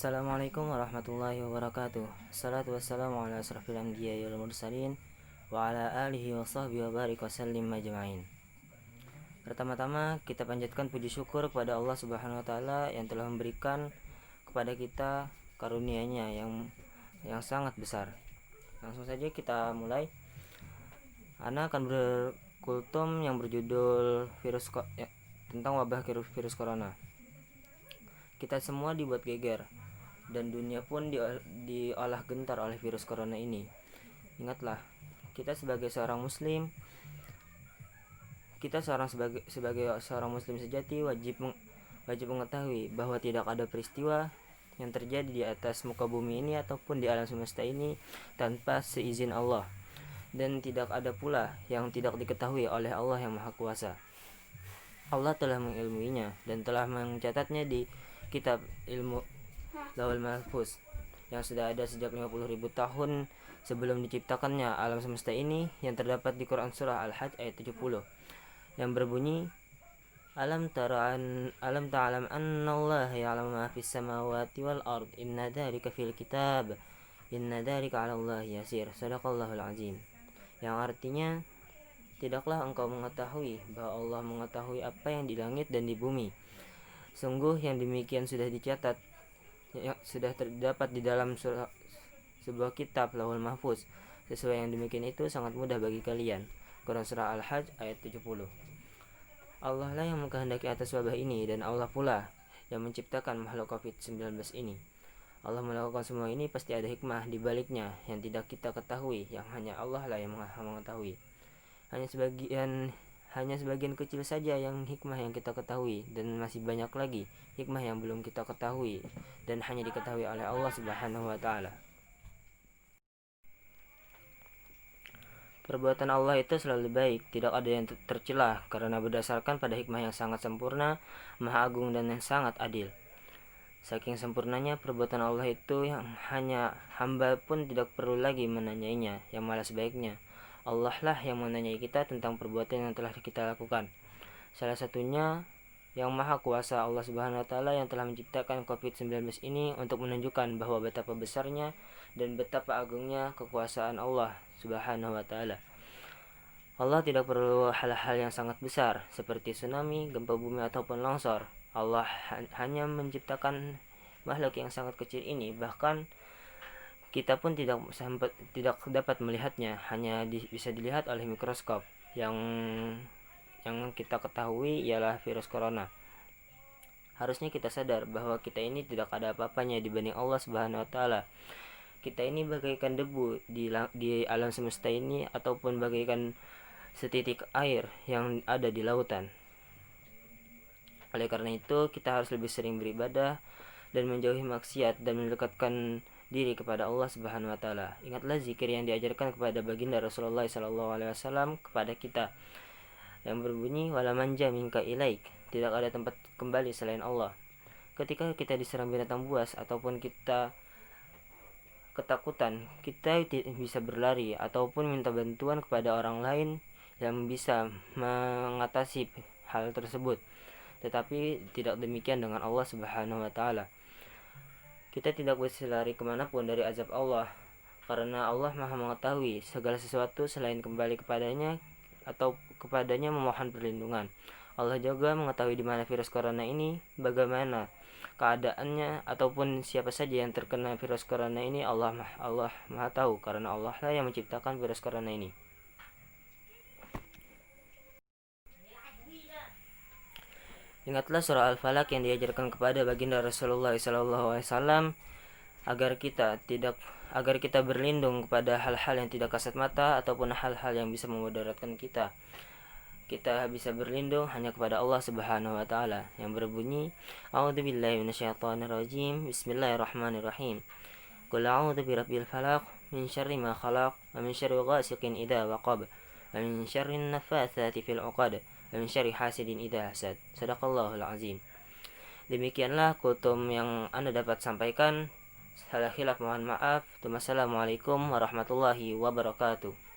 Assalamualaikum warahmatullahi wabarakatuh. Assalatu wassalamu ala asrafil anbiya'i wal mursalin wa ala alihi wa sahbihi wa barik wa sallim majma'in. Pertama-tama kita panjatkan puji syukur kepada Allah Subhanahu wa taala yang telah memberikan kepada kita karunia-Nya yang sangat besar. Langsung saja kita mulai. Ana akan berkultum yang berjudul tentang wabah virus corona. Kita semua dibuat geger dan dunia pun diolah gentar oleh virus corona ini. Ingatlah, kita sebagai seorang muslim sejati wajib mengetahui bahwa tidak ada peristiwa yang terjadi di atas muka bumi ini ataupun di alam semesta ini tanpa seizin Allah, dan tidak ada pula yang tidak diketahui oleh Allah yang Maha Kuasa. Allah telah mengilmuinya dan telah mencatatnya di kitab ilmu Lauhul Mahfuz yang sudah ada sejak 50.000 tahun sebelum diciptakannya alam semesta ini, yang terdapat di Quran surah Al-Hajj ayat 70 yang berbunyi, Alam ta'lam annallaha ya'lamu ma fis samawati wal ard inna dzalika fil kitab inna dzalika 'alallahi yasir. Shadaqallahul azim. Yang artinya, tidaklah engkau mengetahui bahwa Allah mengetahui apa yang di langit dan di bumi. Sungguh yang demikian sudah dicatat, yang sudah terdapat di dalam sebuah kitab Lauhul Mahfuz. Sesuai yang demikian itu sangat mudah bagi kalian. Quran surah Al-Hajj ayat 70. Allah lah yang mengkehendaki atas wabah ini, dan Allah pula yang menciptakan makhluk COVID-19 ini. Allah melakukan semua ini pasti ada hikmah di baliknya yang tidak kita ketahui, yang hanya Allah lah yang mengetahui. Hanya sebagian kecil saja yang hikmah yang kita ketahui, dan masih banyak lagi hikmah yang belum kita ketahui dan hanya diketahui oleh Allah Subhanahu wa taala. Perbuatan Allah itu selalu baik, tidak ada yang tercela, karena berdasarkan pada hikmah yang sangat sempurna, maha agung, dan yang sangat adil. Saking sempurnanya perbuatan Allah itu, yang hanya hamba pun tidak perlu lagi menanyainya, yang malah sebaiknya Allah lah yang menanyai kita tentang perbuatan yang telah kita lakukan. Salah satunya yang Maha Kuasa Allah Subhanahu wa taala yang telah menciptakan COVID-19 ini untuk menunjukkan bahwa betapa besarnya dan betapa agungnya kekuasaan Allah Subhanahu wa taala. Allah tidak perlu hal-hal yang sangat besar seperti tsunami, gempa bumi ataupun longsor. Allah hanya menciptakan makhluk yang sangat kecil ini, bahkan kita pun tidak dapat melihatnya, hanya bisa dilihat oleh mikroskop. Yang kita ketahui ialah virus corona. Harusnya kita sadar bahwa kita ini tidak ada apa-apanya dibanding Allah Subhanahu wa taala. Kita ini bagaikan debu di alam semesta ini, ataupun bagaikan setitik air yang ada di lautan. Oleh karena itu, kita harus lebih sering beribadah dan menjauhi maksiat dan mendekatkan diri kepada Allah Subhanahu wa taala. Ingatlah zikir yang diajarkan kepada baginda Rasulullah sallallahu alaihi wasallam kepada kita, yang berbunyi, wala manja minka ilaik, tidak ada tempat kembali selain Allah. Ketika kita diserang binatang buas ataupun kita ketakutan, kita bisa berlari ataupun minta bantuan kepada orang lain yang bisa mengatasi hal tersebut. Tetapi tidak demikian dengan Allah Subhanahu wa taala. Kita tidak bisa lari kemanapun dari azab Allah, karena Allah Maha mengetahui segala sesuatu selain kembali kepadanya atau kepadanya memohon perlindungan. Allah juga mengetahui di mana virus corona ini, bagaimana keadaannya, ataupun siapa saja yang terkena virus corona ini. Allah Maha tahu, karena Allah lah yang menciptakan virus corona ini. Ingatlah surah Al-Falaq yang diajarkan kepada baginda Rasulullah SAW agar kita berlindung kepada hal-hal yang tidak kasat mata ataupun hal-hal yang bisa memudaratkan kita. Kita bisa berlindung hanya kepada Allah Subhanahu wa taala, yang berbunyi, A'udzubillahi minasyaitonirrajim. Bismillahirrahmanirrahim. Qul a'udzu birabbil falaq min syarri ma khalaq wa min syarri ghasiqin idza waqab wa min syarri naffatsati fil 'uqad wa min syarri hasidin idza hasad. Shadaqallahul azim. Demikianlah kultum yang Anda dapat sampaikan. Salah khilaf mohon maaf. Wassalamualaikum warahmatullahi wabarakatuh.